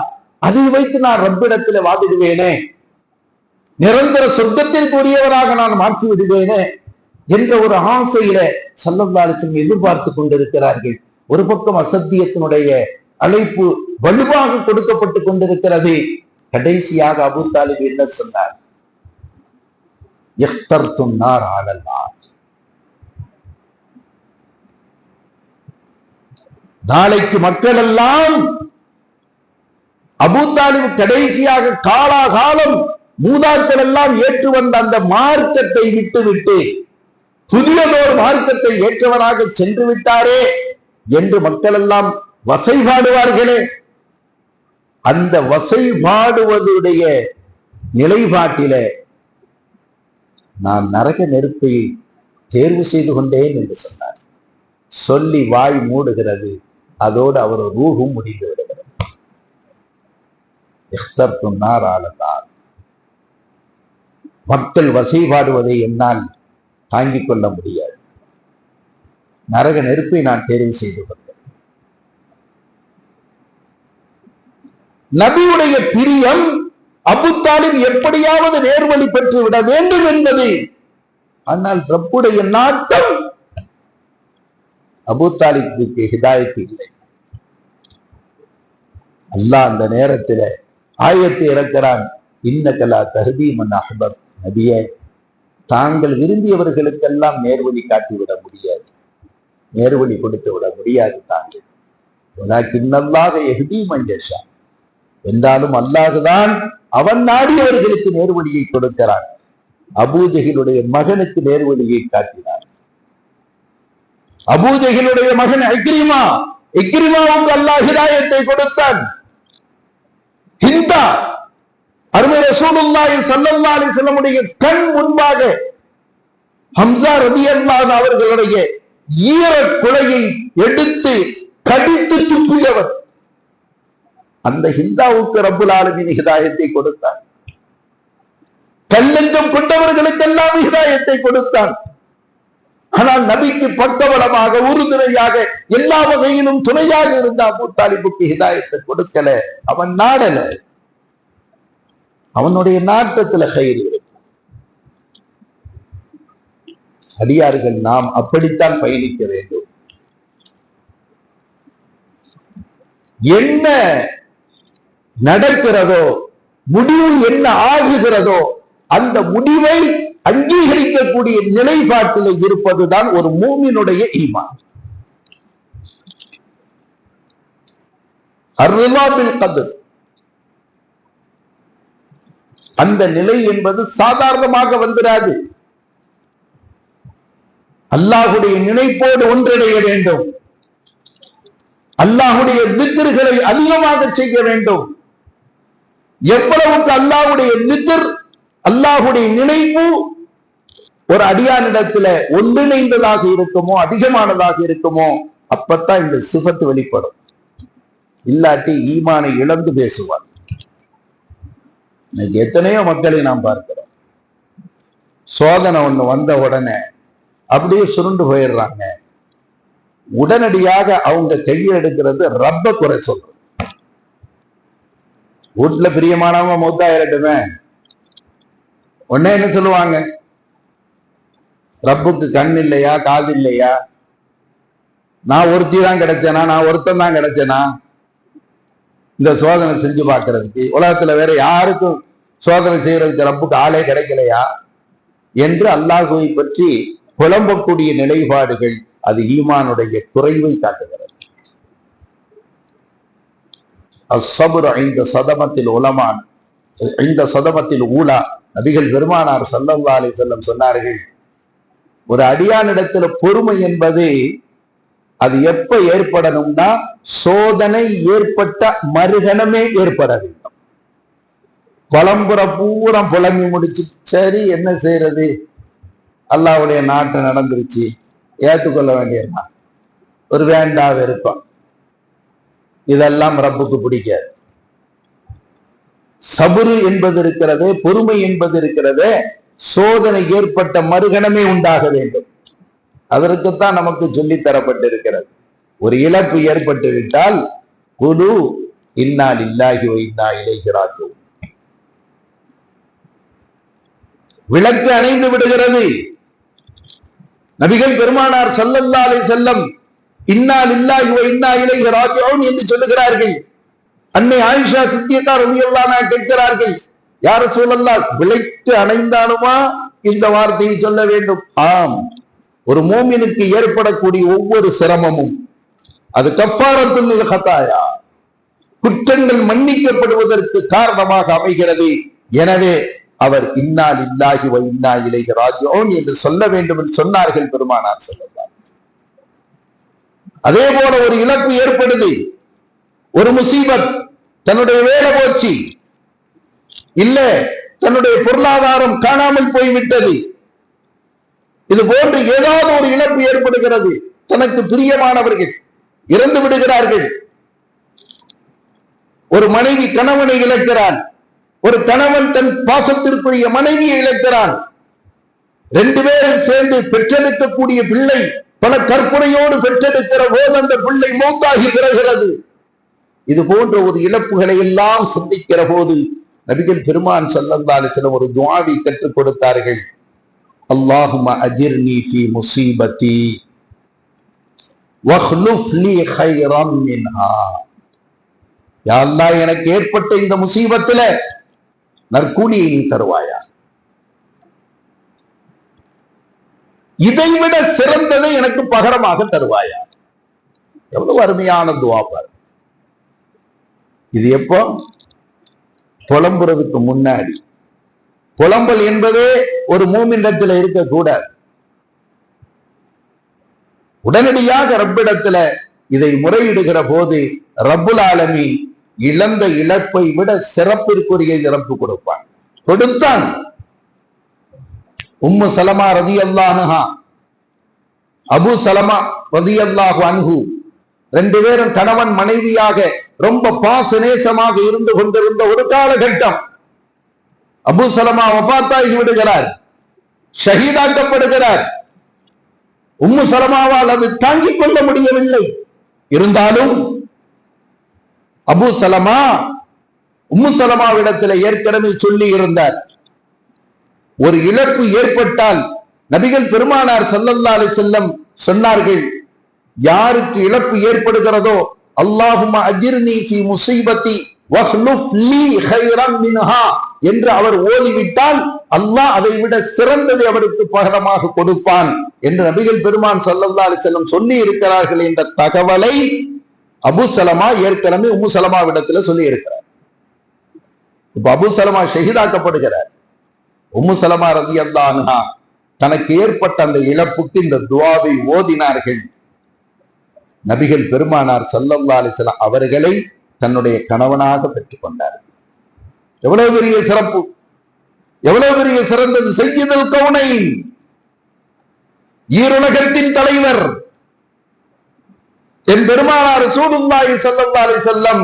அதை வைத்து நான் ரப்பிடத்தில் வாதிடுவேனே, நிரந்தர சொர்க்கத்திற்கு உரியவராக நான் மாற்றி விடுவேனே என்ற ஒரு ஆசையில ஸல்லல்லாஹு அலைஹி வஸல்லம் எதிர்பார்த்து கொண்டிருக்கிறார்கள். ஒரு பக்கம் அசத்தியத்தினுடைய அழைப்பு வலுவாக கொடுக்கப்பட்டு கொண்டிருக்கிறது. கடைசியாக அபூ தாலிப் என்ன சொன்னார்? இஃப்தர்துன் நார் அலல் நார், நாளைக்கு மக்கள் எல்லாம் அபூ தாலிப் கடைசியாக காலாகாலம் மூதாக்கள் எல்லாம் ஏற்று வந்த அந்த மார்க்கத்தை விட்டு புதியதோர் மார்க்கத்தை ஏற்றவராக சென்று விட்டாரே என்று மக்கள் எல்லாம் வசைபாடுவார்களே, அந்த வசைபாடுவதுடைய நிலைப்பாட்டில நான் நரக நெருப்பை தேர்வு செய்து கொண்டேன் என்று சொன்னார். சொல்லி வாய் மூடுகிறது, அதோடு அவர் ரூஹும் முடிந்து விடுகிறது. இஃப்தர்துன் நார் அலல் நார், மக்கள் வசைபாடுவதை என்னால் தாங்கிக் கொள்ள முடியாது, நரக நெருப்பை நான் தேர்வு செய்து கொண்டேன். நபியுடைய பிரியம் அபூ தாலிப் எப்படியாவது நேர்வழி பெற்று விட வேண்டும் என்பது. ஆனால் ரப்புடைய நாட்டம் அபூ தாலிபுக்கு ஹிதாயத் இல்லை. அல்லாஹ் அந்த நேரத்தில் ஆயத்தை இறக்கிறான், இன்னக லா தஹ்தி மன் அஹ்பப், நபியே தாங்கள் விரும்பியவர்களுக்கெல்லாம் நேர்வழி காட்டிவிட முடியாது, நேர்வழி கொடுத்து விட முடியாது தாங்கள். வலாக்கின்னல்லாஹ யஹ்தி மன் யஷா, என்றாலும் அல்லாஹ்தான் அவன் நாடியவர்களுக்கு நேர்வழியை கொடுக்கிறான். அபூஜஹிலுடைய மகனுக்கு நேர்வழியை காட்டினார். அபூஜஹிலுடைய மகன் இக்ரிமாவுக்கு அல்லாஹ் ஹிதாயத்தை கொடுத்தான். ஹிந்தா அருமை ரசூலுல்லாஹி ஸல்லல்லாஹு அலைஹி வஸல்லம் கண் முன்பாக ஹம்ஸா ரலியல்லாஹு அவர்களுடைய ஈர குலையை எடுத்து கடித்து துப்பியவர். அந்த ஹிந்தாவுக்கு ரப்புல் ஆலமீன் ஹிதாயத்தை கொடுத்தான். கல்லஞ்சம் கொண்டவர்களுக்கெல்லாம் ஹிதாயத்தை கொடுத்தான். ஆனால் நபிக்கு பக்கபலமாக உறுதுணையாக எல்லா வகையிலும் துணையாக இருந்த அபூ தாலிபுக்கு ஹிதாயத்தை கொடுக்கல. அவன் நாடல, அவனுடைய நாட்டத்துல கயிறு இருக்கு. அடியார்கள் நாம் அப்படித்தான் பயணிக்க வேண்டும். என்ன நடக்கிறதோ, முடிவு என்ன ஆகுகிறதோ, அந்த முடிவை அங்கீகரிக்கக்கூடிய நிலைப்பாட்டில் இருப்பதுதான் ஒரு மூமினுடைய ஈமான். அர்ரிலா பில் கத்ர், அந்த நிலை என்பது சாதாரணமாக வந்துடாது. அல்லாஹுடைய நினைப்போடு ஒன்றிணைய வேண்டும், அல்லாஹுடைய திக்ர்களை அதிகமாக செய்ய வேண்டும். எவ்வளவுக்கு அல்லாஹுடைய திக்ர், அல்லாஹுடைய நினைப்பு ஒரு அடியானிடத்துல ஒன்றிணைந்ததாக இருக்குமோ, அதிகமானதாக இருக்குமோ, அப்பத்தான் இந்த சிஃபத் வெளிப்படும். இல்லாட்டி ஈமானை இழந்து பேசுவார். இன்னைக்கு எத்தனையோ மக்களை நாம் பார்க்கிறோம், சோதனை ஒண்ணு வந்த உடனே அப்படியே சுருண்டு போயிடுறாங்க. உடனடியாக அவங்க கையில் எடுக்கிறது ரப்ப குறை சொல்றது. வீட்டுல பிரியமானவங்க மூத்தாயிரட்டுமே, உடனே என்ன சொல்லுவாங்க? ரப்புக்கு கண் இல்லையா, காது இல்லையா, நான் ஒருத்தி தான் கிடைச்சேனா, நான் ஒருத்தன் தான் கிடைச்சேனா, இந்த சோதனை செஞ்சு பார்க்கறதுக்கு உலகத்துல வேற யாருக்கும் சோதனை செய்யறதுக்கு ரப்புக்கு ஆளே கிடைக்கலையா என்று அல்லாஹுவை பற்றி புலம்பக்கூடிய நிலைப்பாடுகள் அது ஈமானுடைய குறைவை காட்டுகிறது. அஸ்ஸப்ரு இந்த சதமத்தில் உலமான் இந்த சதமத்தில் ஊலா நபிகள் பெருமானார் ஸல்லல்லாஹு அலைஹி வஸல்லம் சொன்னார்கள், ஒரு அடியானிடத்துல பொறுமை என்பது அது எப்ப ஏற்படணும்னா சோதனை ஏற்பட்ட மறுகணமே ஏற்பட வேண்டும். பழம்புற பூரா புலம்பி முடிச்சு சரி என்ன செய்யறது, அல்லாஹ்வுடைய நாட்டு நடந்துருச்சு ஏற்றுக்கொள்ள வேண்டியதுதான், ஒரு வேண்டா வெறுப்பான், இதெல்லாம் ரப்புக்கு பிடிக்காது. சபுரு என்பது இருக்கிறது, பொறுமை என்பது இருக்கிறது, சோதனை ஏற்பட்ட மறுகணமே உண்டாக வேண்டும். அதற்குத்தான் நமக்கு சொல்லித் தரப்பட்டிருக்கிறது. ஒரு இழப்பு ஏற்பட்டு விட்டால் குலு இன்னா லில்லாஹி வ இன்னா இலைஹி ராஜிஊன், விளக்கு அணைந்து விடுகிறது. நபிகள் பெருமானார் ஸல்லல்லாஹு அலைஹி வஸல்லம் இன்னா லில்லாஹி வ இன்னா இலைஹி ராஜிஊன் என்று சொல்லுகிறார்கள். அன்னை ஆயிஷா சித்தியக்கா ரலியல்லாஹு அன்ஹா கேட்கிறார்கள், யா ரசூலல்லாஹ், விளக்கு அணைந்தாலுமா இந்த வார்த்தையை சொல்ல வேண்டும்? ஆம், ஒரு மூமினுக்கு ஏற்படக்கூடிய ஒவ்வொரு சிரமமும் அது கஃபாரத்துல் லில் ஹதாயா, குற்றங்கள் மன்னிக்கப்படுவதற்கு காரணமாக அமைகிறது. எனவே அவர் இன்னா லில்லாஹி வ இன்னா இலைஹி ராஜிஊன் என்று சொல்ல வேண்டும் என்று சொன்னார்கள் பெருமானார் ஸல்லல்லாஹு அலைஹி வஸல்லம். அதே போல ஒரு இழப்பு ஏற்படுது, ஒரு முசீபத், தன்னுடைய வேலை போச்சு, இல்ல தன்னுடைய பொருளாதாரம் காணாமல் போய்விட்டது, இது போன்று ஏதாவது ஒரு இழப்பு ஏற்படுகிறது, தனக்கு பிரியமானவர்கள் இறந்து விடுகிறார்கள், ஒரு மனைவி கணவனை இழக்கிறான், ஒரு கணவன் தன் பாசத்திற்குரிய மனைவியை இழக்கிறான், ரெண்டு பேரும் சேர்ந்து பெற்றெடுக்கக்கூடிய பிள்ளை பல கற்பனையோடு பெற்றெடுக்கிற போது அந்த பிள்ளை மௌத்தாகி பிறகிறது. இது போன்ற ஒரு இழப்புகளை எல்லாம் சிந்திக்கிற போது நபிகள் பெருமான் ஸல்லல்லாஹு அலைஹி வஸல்லம் ஒரு துஆவை கற்றுக் கொடுத்தார்கள். அல்லாஹும்ம அஜிர்னி ஃபீ முஸீபதி வஹ்லுஃப் லீ கைரம் மின்ஹா. யா அல்லாஹ், எனக்கு ஏற்பட்ட இந்த முசீபத்தில நற்கூலியை நீ தருவாயா, இதைவிட சிறந்ததை எனக்கு பகரமாக தருவாயா. எவ்வளவு அருமையான துஆ பாரு. இது எப்போ? புலம்புறதுக்கு முன்னாடி. புலம்பல் என்பதே ஒரு மூமினிடத்துல இருக்கக்கூடாது. உடனடியாக ரப்பிடத்துல இதை முறையிடுகிற போது ரப்புல் ஆலமீன் இழந்த இழப்பை விட சிறப்பிற்குரிய இறப்பு கொடுப்பான், கொடுத்தான். உம்மு சலமா ரலியல்லாஹு அன்ஹா, அபு சலமா ரலியல்லாஹு அன்ஹு, ரெண்டு பேரும் கணவன் மனைவியாக ரொம்ப பாசநேசமாக இருந்து கொண்டிருந்த ஒரு காலகட்டம். அபு சலமா வஃபாத்தாகி விடுகிறார், ஷஹீதாக்கப்படுகிறார். உம்மு சலமாவால் அது தாங்கிக் கொள்ள முடியவில்லை. இருந்தாலும் அபு சலமா உம்மு சலமாவிடத்தில் ஏற்கனவே சொல்லி இருந்தார், ஒரு இழப்பு ஏற்பட்டால் நபிகள் பெருமானார் ஸல்லல்லாஹு அலைஹி வஸல்லம் சொன்னார்கள், யாருக்கு இழப்பு ஏற்படுகிறதோ அல்லாஹும்ம அஜிர்னி ஃபீ முஸீபதி வஹ்லுஃப் லீ கைரம் மின்ஹா என்று அவர் ஓதிவிட்டால் அல்லாஹ் அதை விட சிறந்ததை அவருக்கு பகரமாக கொடுப்பான் என்று நபிகள் பெருமான் ஸல்லல்லாஹு அலைஹி வஸல்லம் சொல்லி இருக்கிறார்கள் என்ற தகவலை அபு சலமா ஏற்கனவே உம்மு சலமாவிடத்துல சொல்லி இருக்கிறார். இப்ப அபு சலமா ஷஹீதாக்கப்படுகிறார். உம்மு சலமா ரலியல்லாஹு அன்ஹா தனக்கு ஏற்பட்ட அந்த இழப்புக்கு இந்த துஆவை ஓதினார்கள். நபிகள் பெருமானார் ஸல்லல்லாஹு அலைஹி வஸல்லம் அவர்களை தன்னுடைய கணவனாக பெற்றுக் கொண்டார். எவ்வளவு பெரிய சிறப்பு, எவ்வளவு பெரிய சிறந்தது. சய்யிதுல் கௌனைன், ஈருலகத்தின் தலைவர் என் பெருமானார் ரசூலுல்லாஹி ஸல்லல்லாஹு அலைஹி வஸல்லம்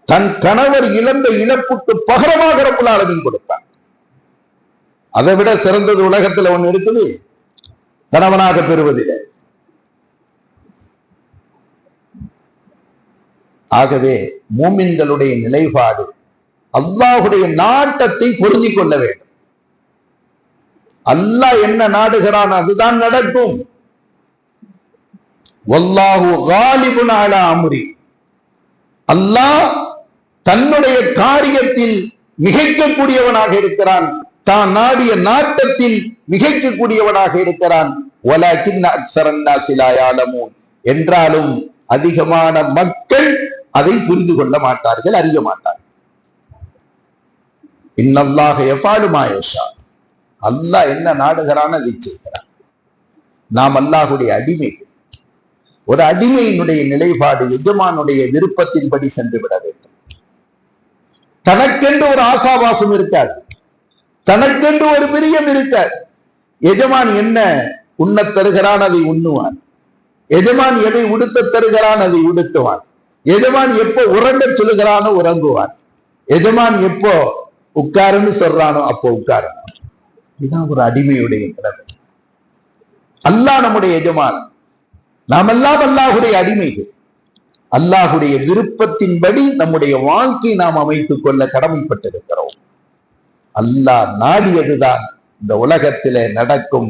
தன் கணவர் இழந்த இழப்புக்கு பகரமாக ரப்புல் ஆலமீன் கொடுத்தார். அதை விட சிறந்தது உலகத்துல ஒண்ணு இருக்குது, கணவனாக பெறுவதில்லை. ஆகவே மூமின்களுடைய நிலைப்பாடு அல்லாஹுடைய நாட்டத்தை பொருந்திக் கொள்ள வேண்டும். அல்லாஹ் என்ன நாடுகிறான் அதுதான் நடக்கும். வல்லாஹு காலிபுன் அலா அம்ரி, அல்லாஹ் தன்னுடைய காரியத்தில் மிகைக்கக்கூடியவனாக இருக்கிறான், தான் நாடிய நாட்டத்தில் மிகைக்கக்கூடியவனாக இருக்கிறான். என்றாலும் அதிகமான மக்கள் அதை புரிந்து கொள்ள மாட்டார்கள், அறிய மாட்டார்கள். இன்னல்லாஹ யஃபாலு மா யஷா, அல்லாஹ் என்ன நாடுகிறான் அதை செய்கிறான். நாம் அல்லாஹுடைய அடிமைகள். ஒரு அடிமையினுடைய நிலைப்பாடு எஜமானுடைய விருப்பத்தின்படி சென்று விட வேண்டும். தனக்கென்று ஒரு ஆசாபாசம் இருக்காது, தனக்கென்று ஒரு பிரியம் இருக்காது. எஜமான் என்ன உண்ண தருகிறான் அதை உண்ணுவான், எஜமான் எதை உடுத்த தருகிறான் அதை உடுத்துவான், எஜமான் எப்போ உறங்க சொல்லுகிறானோ உறங்குவான், எஜமான் எப்போ உட்காருன்னு சொல்றானோ அப்போ உட்காரணும். இதுதான் ஒரு அடிமையுடைய கடமை. அல்லாஹ் நம்முடைய எஜமான், நாம் எல்லாம் அல்லாஹுடைய அடிமைகள். அல்லாஹுடைய விருப்பத்தின்படி நம்முடைய வாழ்க்கை நாம் அமைத்துக் கொள்ள கடமைப்பட்டிருக்கிறோம். அல்லாஹ் நாடியதுதான் இந்த உலகத்திலே நடக்கும்.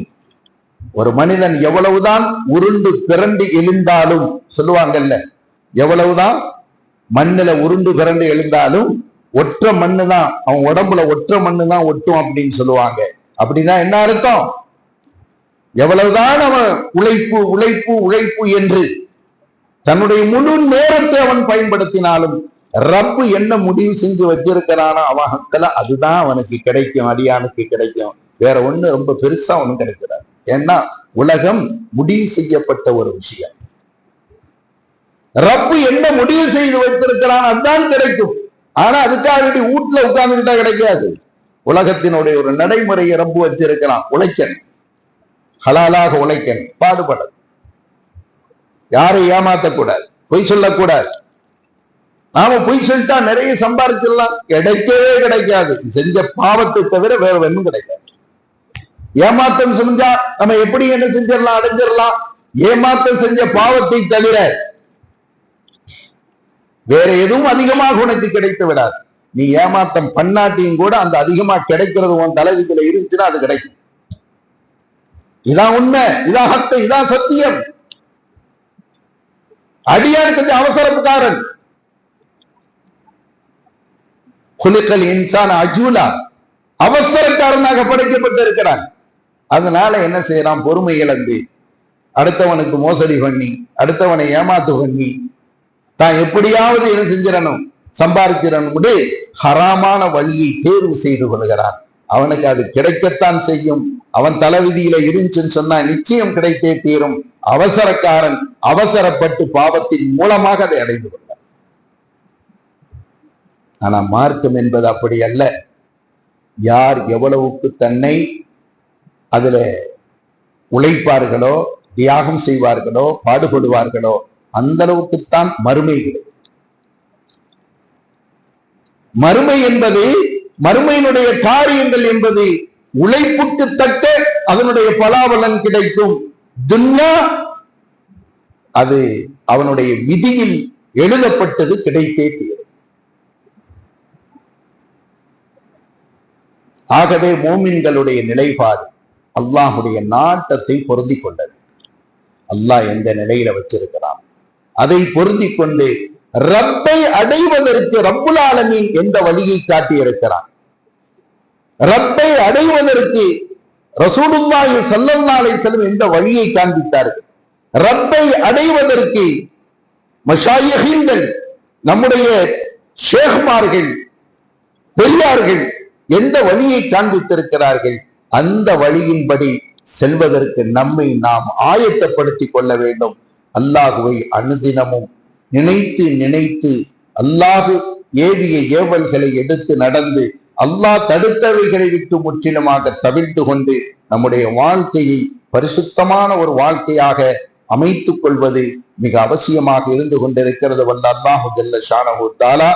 ஒரு மனிதன் எவ்வளவுதான் உருண்டு பிறண்டு எழுந்தாலும், சொல்லுவாங்கல்ல, எவ்வளவுதான் மண்ணுல உருண்டு பிறண்டு எழுந்தாலும் ஒற்ற மண்ணு தான் அவன் உடம்புல ஒற்ற மண்ணு தான் ஒட்டும் அப்படின்னு சொல்லுவாங்க. அப்படின்னா என்ன அர்த்தம்? எவ்வளவுதான் அவன் உழைப்பு உழைப்பு உழைப்பு என்று தன்னுடைய முழு நேரத்தை அவன் பயன்படுத்தினாலும் ரப்பு என்ன முடிவு செஞ்சு வச்சிருக்கிறானோ அவன் ஹக்கல அதுதான் அவனுக்கு கிடைக்கும், அடியானுக்கு கிடைக்கும். வேற ஒண்ணு ரொம்ப பெருசா அவனும் கிடைக்கிறார். ஏன்னா உலகம் முடிவு செய்யப்பட்ட ஒரு விஷயம். ரப்பு என்ன முடிவு செய்து வைத்திருக்கிறான் அதுதான் கிடைக்கும். ஆனா அதுக்காக வேண்டி வீட்டுல உட்கார்ந்துகிட்டா கிடைக்காது. உலகத்தினுடைய ஒரு நடைமுறையை ரப்பு வச்சிருக்கிறான். உழைக்கணும், ஹலாலாக உழைக்கணும், பாடுபட, யாரை ஏமாத்தக்கூடாது, பொய் சொல்லக்கூடாது. நாம பொய் சொல்லிட்டா நிறைய சம்பாதிச்சிடலாம், கிடைக்கவே கிடைக்காது. செஞ்ச பாவத்தை தவிர வேற ஒன்றும் கிடைக்காது. ஏமாத்தம் செஞ்சா நம்ம எப்படி என்ன செஞ்சிடலாம், அடைஞ்சிடலாம். ஏமாத்தம் செஞ்ச பாவத்தை தவிர வேற எதுவும் அதிகமாக உனக்கு கிடைத்து விடாது. நீ ஏமாத்தம் பண்ணாட்டியும் கூட அந்த அதிகமா கிடைக்கிறது உன் தலைவிதில இருந்துச்சுன்னா அது கிடைக்கும். இதான் உண்மை, இதான் ஹக்கு, இதான் சத்தியம். அடியான் கொஞ்சம் அவசரக்காரன். குலுக்கல் இன்சான் அஜூலா, அவசரக்காரனாக படைக்கப்பட்டிருக்கிறான். அதனால என்ன செய்யறான்? பொறுமை இழந்து அடுத்தவனுக்கு மோசடி பண்ணி, அடுத்தவனை ஏமாத்து பண்ணி, தான் எப்படியாவது என்ன செஞ்சிடணும், சம்பாதிச்சிடணும், ஹராமான வழியை தேர்வு செய்து கொள்கிறான். அவனுக்கு அது கிடைக்கத்தான் செய்யும். அவன் தலைவிதியில இருந்துச்சுன்னு சொன்னா நிச்சயம் கிடைத்தே தீரும். அவசரக்காரன் அவசரப்பட்டு பாவத்தின் மூலமாக அதை அடைந்து கொண்டார். ஆனா மார்க்கம் என்பது அப்படி அல்ல. யார் எவ்வளவுக்கு தன்னை அதுல உழைப்பார்களோ, தியாகம் செய்வார்களோ, பாடுபடுவார்களோ அந்த அளவுக்குத்தான் மறுமை கிடைக்கும். மறுமை என்பது, மறுமையினுடைய காரியங்கள் என்பது உழைப்புக்கு தக்க அதனுடைய பலாபலன் கிடைக்கும். துன்யா அது அவனுடைய விதியில் எழுதப்பட்டது, கிடைத்தே தீரும். ஆகவே மோமின்களுடைய நிலைப்பாடு அல்லாஹுடைய நாட்டத்தை பொருந்தி கொண்டது. அல்லாஹ் எந்த நிலையில வச்சிருக்கிறான் அதை பொருந்தி கொண்டு ரப்பை அடைவதற்கு ரப்புல் ஆலமீன் எந்த வழியை காட்டி இருக்கிறான், ரப்பை அடைவதற்கு ரசூலுல்லாஹி ஸல்லல்லாஹு அலைஹி வஸல்லம் எந்த வழியை காண்பித்தார்கள், ரப்பை அடைவதற்கு மஷாயிஹீன்கள் நம்முடைய ஷேக்மார்கள் பெரியார்கள் எந்த வழியை காண்பித்திருக்கிறார்கள், அந்த வழியின்படி செல்வதற்கு நம்மை நாம் ஆயத்தப்படுத்திக் கொள்ள வேண்டும். அல்லாஹுவை அனுதினமும் நினைத்து நினைத்து அல்லாஹு ஏவிய ஏவல்களை எடுத்து நடந்து அல்லாஹ் தடுத்தவைகளை விட்டு முற்றிலுமாக தவிர்த்து கொண்டு நம்முடைய வாழ்க்கையை பரிசுத்தமான ஒரு வாழ்க்கையாக அமைத்துக் கொள்வது மிக அவசியமாக இருந்து கொண்டிருக்கிறது. வல்ல அல்லாஹு ஜல்ல ஷானஹு தஆலா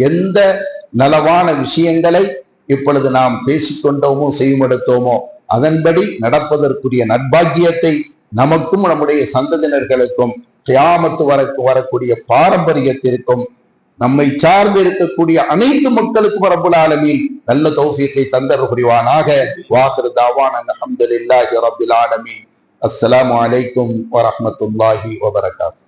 எந்த நலவான விஷயங்களை இப்பொழுது நாம் பேசிக்கொண்டோமோ செய்யமெடுத்தோமோ அதன்படி நடப்பதற்குரிய நற்பாக்கியத்தை நமக்கும் நம்முடைய சந்ததியினர்களுக்கும் கியாமத்து வரக்கூடிய பாரம்பரியத்திற்கும் நம்மை சார்ந்து இருக்கக்கூடிய அனைத்து மக்களுக்கும் ரப்புல் ஆலமீன் நல்ல தௌஃபீக்கை தந்தர் புரிவானாக. வாஹிரு தாவானா அல்ஹம்துலில்லாஹி ரப்பில் ஆலமீன். அஸ்ஸலாமு அலைக்கும் வரஹ்மத்துல்லாஹி வபரகாத்துஹு.